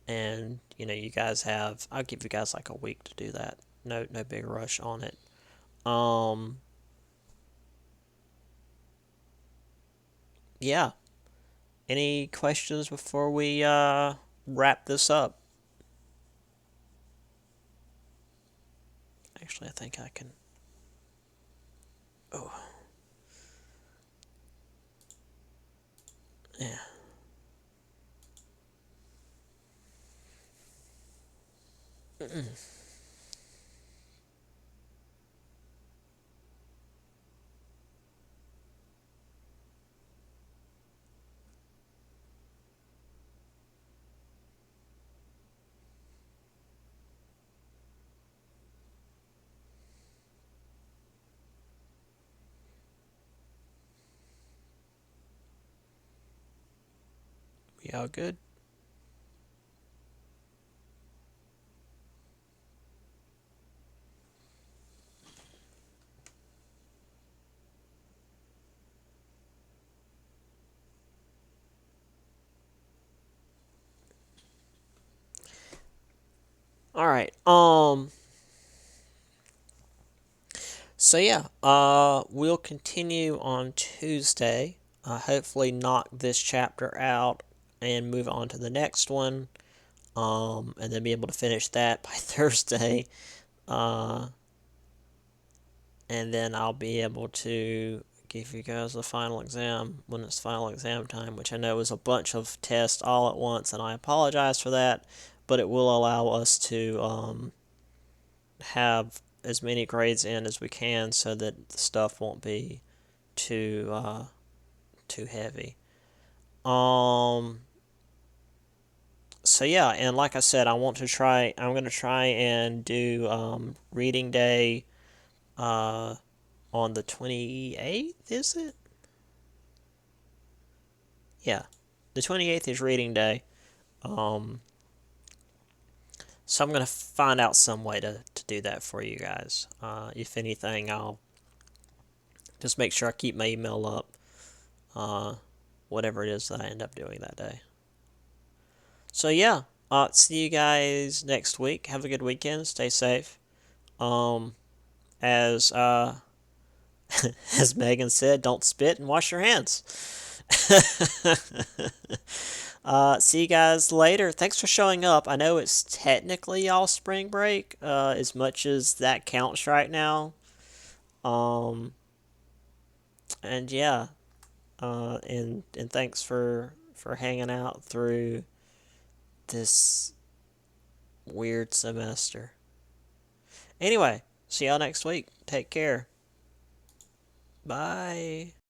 And, you guys I'll give you guys like a week to do that. No big rush on it. Yeah. Any questions before we wrap this up? Actually, I think I can. Oh. Yeah. We all good? All right. So yeah, we'll continue on Tuesday. Hopefully knock this chapter out and move on to the next one. And then be able to finish that by Thursday. And then I'll be able to give you guys the final exam when it's final exam time, which I know is a bunch of tests all at once, and I apologize for that, but it will allow us to have as many grades in as we can so that the stuff won't be too heavy. So yeah, and like I said, I'm going to try and do reading day on the 28th, is it? Yeah. The 28th is reading day. So I'm going to find out some way to do that for you guys. If anything, I'll just make sure I keep my email up. Whatever it is that I end up doing that day. So yeah, see you guys next week. Have a good weekend. Stay safe. As as Megan said, don't spit and wash your hands. See you guys later. Thanks for showing up. I know it's technically all spring break, as much as that counts right now. Um, and yeah, and thanks for hanging out through this weird semester. Anyway, see y'all next week. Take care. Bye.